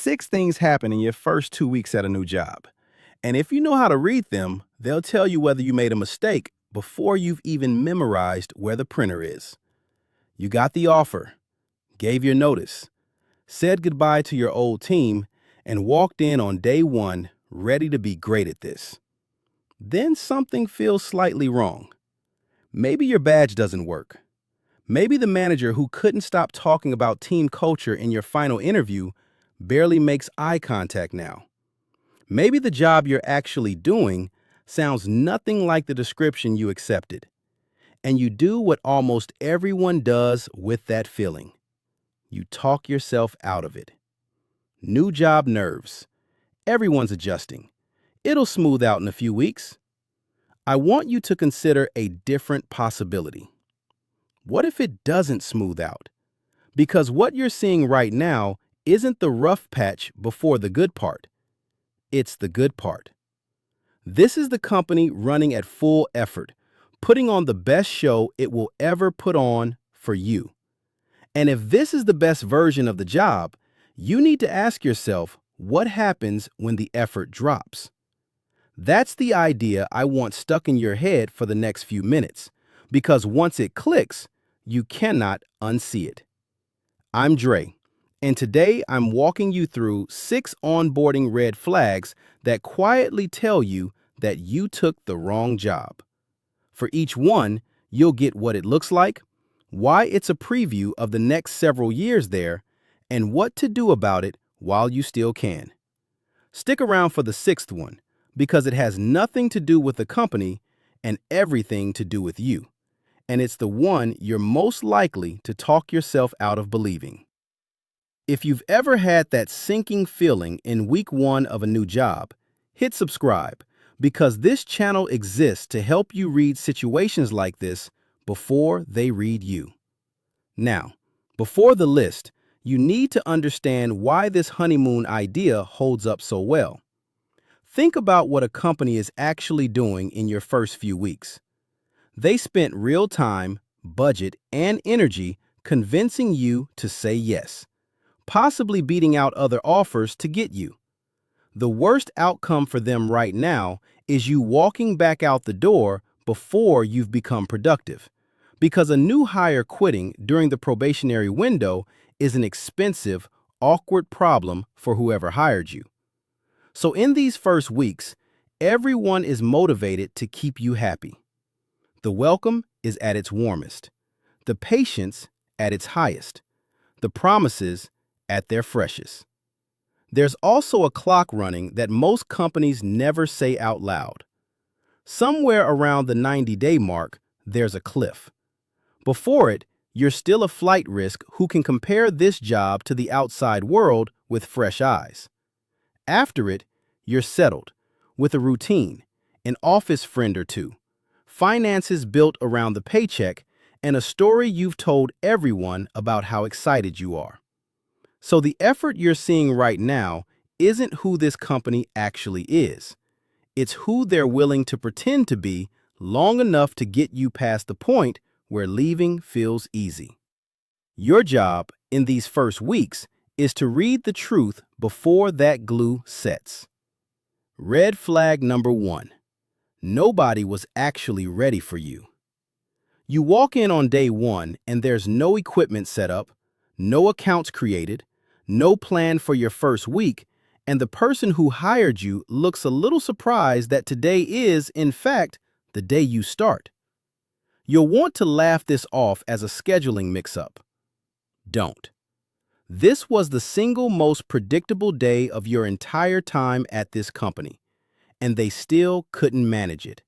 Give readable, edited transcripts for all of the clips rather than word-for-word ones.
6 things happen in your first 2 weeks at a new job. And if you know how to read them, they'll tell you whether you made a mistake before you've even memorized where the printer is. You got the offer, gave your notice, said goodbye to your old team, and walked in on day one ready to be great at this. Then something feels slightly wrong. Maybe your badge doesn't work. Maybe the manager who couldn't stop talking about team culture in your final interview barely makes eye contact now. Maybe the job you're actually doing sounds nothing like the description you accepted. And you do what almost everyone does with that feeling. You talk yourself out of it. New job nerves. Everyone's adjusting. It'll smooth out in a few weeks. I want you to consider a different possibility. What if it doesn't smooth out? Because what you're seeing right now isn't the rough patch before the good part. It's the good part. This is the company running at full effort, putting on the best show it will ever put on for you. And if this is the best version of the job, you need to ask yourself what happens when the effort drops. That's the idea I want stuck in your head for the next few minutes, because once it clicks, you cannot unsee it. I'm Dre, and today I'm walking you through 6 onboarding red flags that quietly tell you that you took the wrong job. For each one, you'll get what it looks like, why it's a preview of the next several years there, and what to do about it while you still can. Stick around for the 6th one, because it has nothing to do with the company and everything to do with you. And it's the one you're most likely to talk yourself out of believing. If you've ever had that sinking feeling in week 1 of a new job, hit subscribe, because this channel exists to help you read situations like this before they read you. Now, before the list, you need to understand why this honeymoon idea holds up so well. Think about what a company is actually doing in your first few weeks. They spent real time, budget, and energy convincing you to say yes, possibly beating out other offers to get you. The worst outcome for them right now is you walking back out the door before you've become productive, because a new hire quitting during the probationary window is an expensive, awkward problem for whoever hired you. So in these first weeks, everyone is motivated to keep you happy. The welcome is at its warmest, the patience at its highest, the promises at their freshest. There's also a clock running that most companies never say out loud. Somewhere around the 90-day mark, there's a cliff. Before it, you're still a flight risk who can compare this job to the outside world with fresh eyes. After it, you're settled, with a routine, an office friend or two, finances built around the paycheck, and a story you've told everyone about how excited you are. So the effort you're seeing right now isn't who this company actually is. It's who they're willing to pretend to be long enough to get you past the point where leaving feels easy. Your job in these first weeks is to read the truth before that glue sets. Red flag number 1. Nobody was actually ready for you. You walk in on day 1 and there's no equipment set up, no accounts created, no plan for your first week, and the person who hired you looks a little surprised that today is, in fact, the day you start. You'll want to laugh this off as a scheduling mix-up. Don't. This was the single most predictable day of your entire time at this company, and they still couldn't manage it.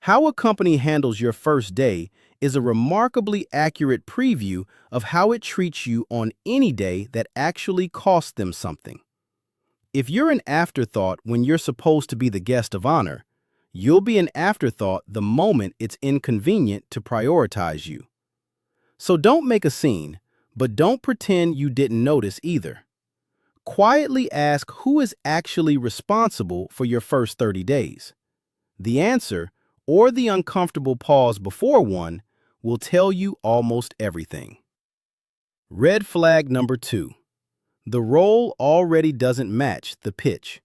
How a company handles your first day is a remarkably accurate preview of how it treats you on any day that actually costs them something. If you're an afterthought when you're supposed to be the guest of honor, you'll be an afterthought the moment it's inconvenient to prioritize you. So don't make a scene, but don't pretend you didn't notice either. Quietly ask who is actually responsible for your first 30 days. The answer, or the uncomfortable pause before one, will tell you almost everything. Red flag number 2. The role already doesn't match the pitch.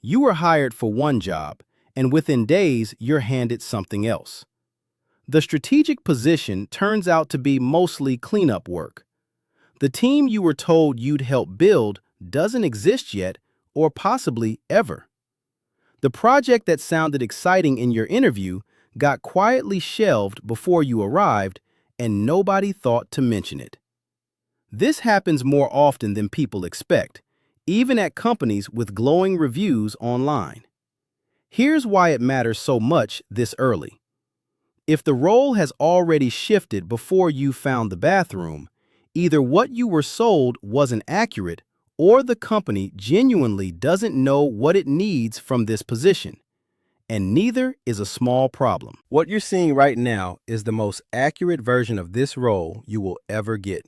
You were hired for one job, and within days, you're handed something else. The strategic position turns out to be mostly cleanup work. The team you were told you'd help build doesn't exist yet, or possibly ever. The project that sounded exciting in your interview got quietly shelved before you arrived, and nobody thought to mention it. This happens more often than people expect, even at companies with glowing reviews online. Here's why it matters so much this early. If the role has already shifted before you found the bathroom, either what you were sold wasn't accurate or the company genuinely doesn't know what it needs from this position. And neither is a small problem. What you're seeing right now is the most accurate version of this role you will ever get,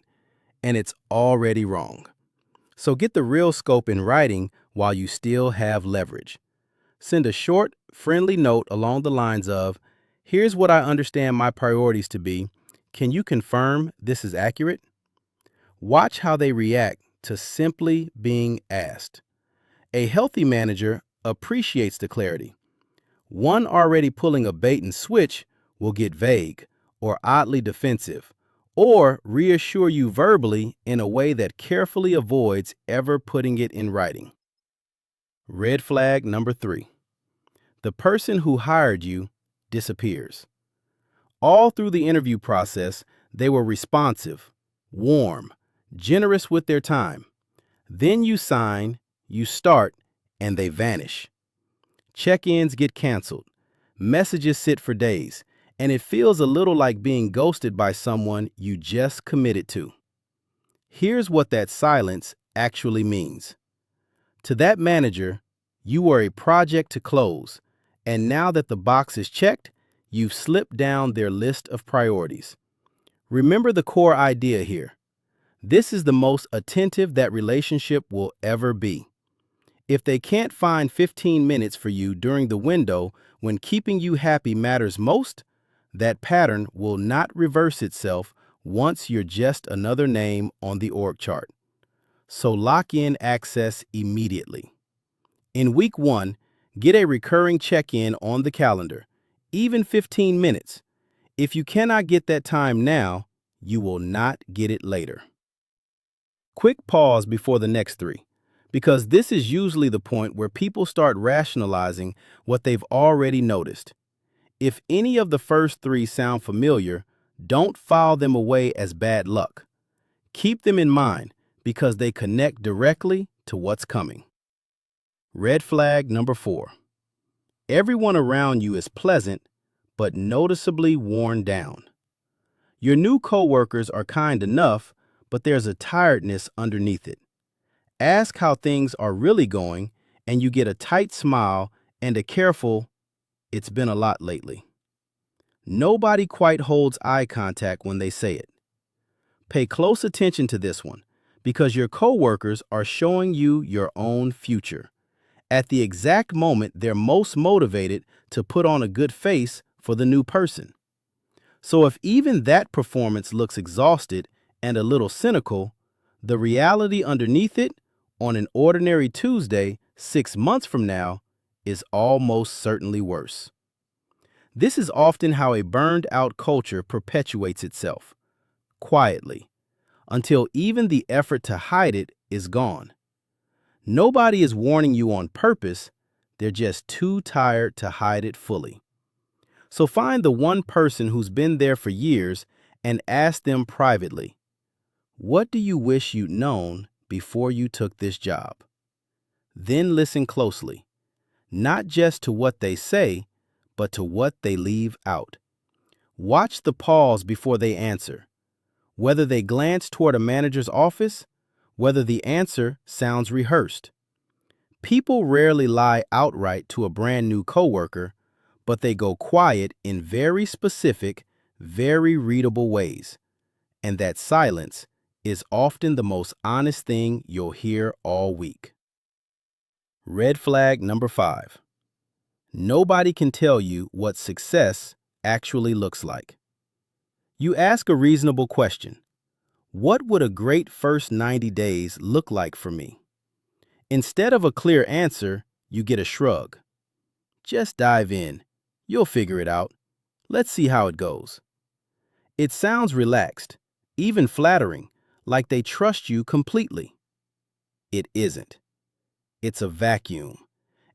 and it's already wrong. So get the real scope in writing while you still have leverage. Send a short, friendly note along the lines of, "Here's what I understand my priorities to be. Can you confirm this is accurate?" Watch how they react to simply being asked. A healthy manager appreciates the clarity. One already pulling a bait and switch will get vague or oddly defensive, or reassure you verbally in a way that carefully avoids ever putting it in writing. Red flag number 3. The person who hired you disappears. All through the interview process, they were responsive, warm, generous with their time. Then you sign, you start, and they vanish. Check-ins get canceled. Messages sit for days, and it feels a little like being ghosted by someone you just committed to. Here's what that silence actually means. To that manager, you were a project to close, and now that the box is checked, you've slipped down their list of priorities. Remember the core idea here. This is the most attentive that relationship will ever be. If they can't find 15 minutes for you during the window when keeping you happy matters most, that pattern will not reverse itself once you're just another name on the org chart. So lock in access immediately. In week 1, get a recurring check-in on the calendar, even 15 minutes. If you cannot get that time now, you will not get it later. Quick pause before the next 3, because this is usually the point where people start rationalizing what they've already noticed. If any of the first 3 sound familiar, don't file them away as bad luck. Keep them in mind because they connect directly to what's coming. Red flag number 4. Everyone around you is pleasant, but noticeably worn down. Your new coworkers are kind enough, but there's a tiredness underneath it. Ask how things are really going, and you get a tight smile and a careful, "It's been a lot lately." Nobody quite holds eye contact when they say it. Pay close attention to this one, because your coworkers are showing you your own future. At the exact moment they're most motivated to put on a good face for the new person. So if even that performance looks exhausted and a little cynical, the reality underneath it, on an ordinary Tuesday 6 months from now, is almost certainly worse. This is often how a burned-out culture perpetuates itself, quietly, until even the effort to hide it is gone. Nobody is warning you on purpose, they're just too tired to hide it fully. So find the one person who's been there for years and ask them privately, "What do you wish you'd known before you took this job?" Then listen closely, not just to what they say, but to what they leave out. Watch the pause before they answer, whether they glance toward a manager's office, whether the answer sounds rehearsed. People rarely lie outright to a brand new coworker, but they go quiet in very specific, very readable ways. And that silence is often the most honest thing you'll hear all week. Red flag number 5. Nobody can tell you what success actually looks like. You ask a reasonable question. What would a great first 90 days look like for me? Instead of a clear answer, you get a shrug. Just dive in. You'll figure it out. Let's see how it goes. It sounds relaxed, even flattering, like they trust you completely. It isn't. It's a vacuum,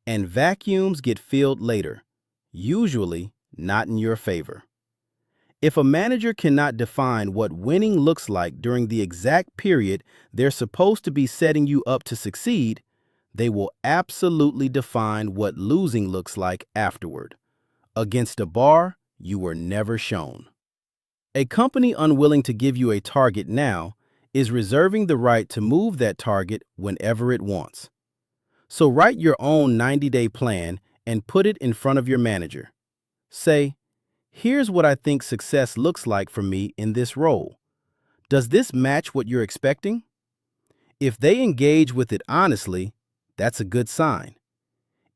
and vacuums get filled later, usually not in your favor. If a manager cannot define what winning looks like during the exact period they're supposed to be setting you up to succeed, they will absolutely define what losing looks like afterward, against a bar you were never shown. A company unwilling to give you a target now is reserving the right to move that target whenever it wants. So write your own 90-day plan and put it in front of your manager. Say, "Here's what I think success looks like for me in this role. Does this match what you're expecting?" If they engage with it honestly, that's a good sign.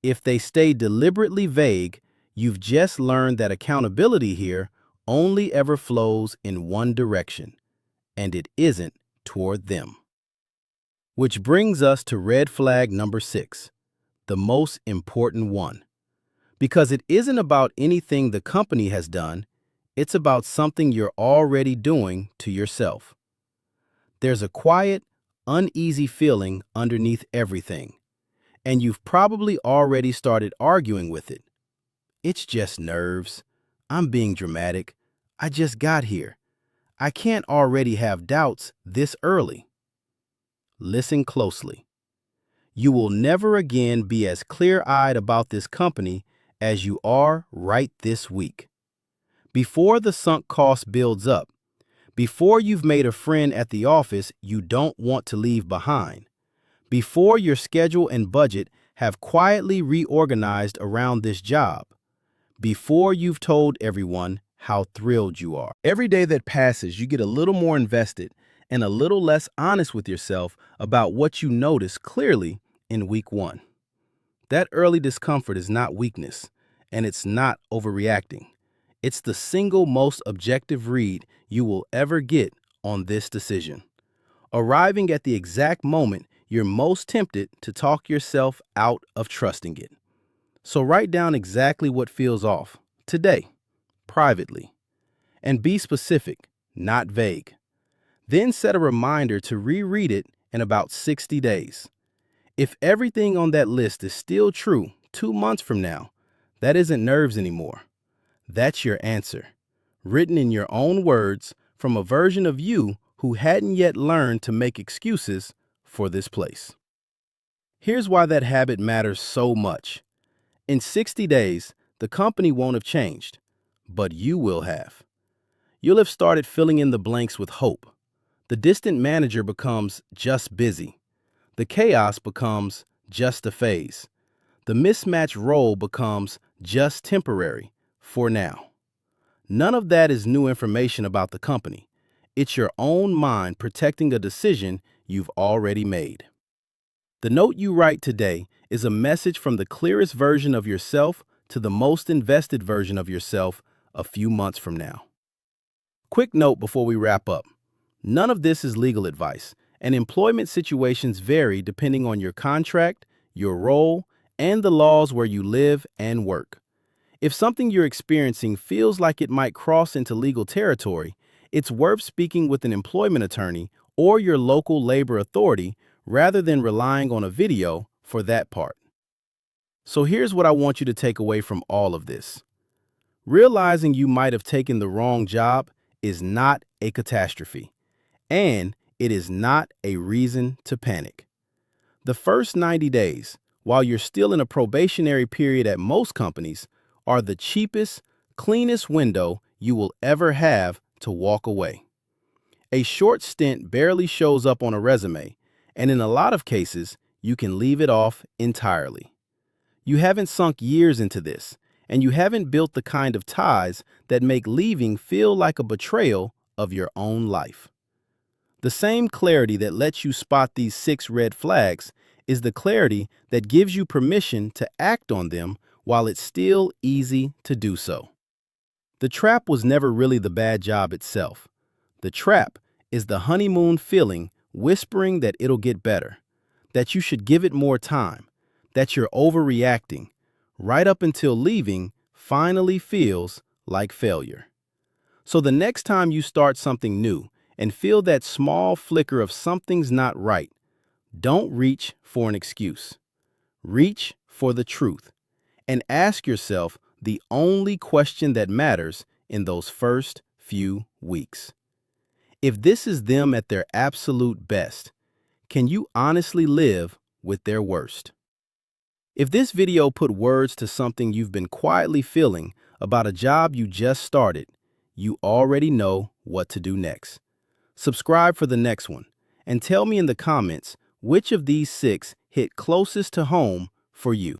If they stay deliberately vague, you've just learned that accountability here only ever flows in one direction, and it isn't toward them. Which brings us to red flag number 6, the most important one. Because it isn't about anything the company has done, it's about something you're already doing to yourself. There's a quiet, uneasy feeling underneath everything, and you've probably already started arguing with it. It's just nerves. I'm being dramatic. I just got here. I can't already have doubts this early. Listen closely. You will never again be as clear-eyed about this company as you are right this week. Before the sunk cost builds up, before you've made a friend at the office you don't want to leave behind, before your schedule and budget have quietly reorganized around this job, before you've told everyone how thrilled you are. Every day that passes, you get a little more invested and a little less honest with yourself about what you notice clearly in week 1. That early discomfort is not weakness, and it's not overreacting. It's the single most objective read you will ever get on this decision, arriving at the exact moment you're most tempted to talk yourself out of trusting it. So write down exactly what feels off today, privately, and be specific, not vague. Then set a reminder to reread it in about 60 days. If everything on that list is still true 2 months from now, that isn't nerves anymore. That's your answer, written in your own words from a version of you who hadn't yet learned to make excuses for this place. Here's why that habit matters so much. In 60 days, the company won't have changed, but you will have. You'll have started filling in the blanks with hope. The distant manager becomes just busy. The chaos becomes just a phase. The mismatch role becomes just temporary for now. None of that is new information about the company. It's your own mind protecting a decision you've already made. The note you write today is a message from the clearest version of yourself to the most invested version of yourself a few months from now. Quick note before we wrap up. None of this is legal advice, and employment situations vary depending on your contract, your role, and the laws where you live and work. If something you're experiencing feels like it might cross into legal territory, it's worth speaking with an employment attorney or your local labor authority rather than relying on a video for that part. So here's what I want you to take away from all of this. Realizing you might have taken the wrong job is not a catastrophe, and it is not a reason to panic. The first 90 days, while you're still in a probationary period at most companies, are the cheapest, cleanest window you will ever have to walk away. A short stint barely shows up on a resume, and in a lot of cases, you can leave it off entirely. You haven't sunk years into this, and you haven't built the kind of ties that make leaving feel like a betrayal of your own life. The same clarity that lets you spot these 6 red flags is the clarity that gives you permission to act on them while it's still easy to do so. The trap was never really the bad job itself. The trap is the honeymoon feeling whispering that it'll get better, that you should give it more time, that you're overreacting, right up until leaving finally feels like failure. So the next time you start something new and feel that small flicker of something's not right, don't reach for an excuse. Reach for the truth and ask yourself the only question that matters in those first few weeks. If this is them at their absolute best, can you honestly live with their worst? If this video put words to something you've been quietly feeling about a job you just started, you already know what to do next. Subscribe for the next one, and tell me in the comments which of these 6 hit closest to home for you.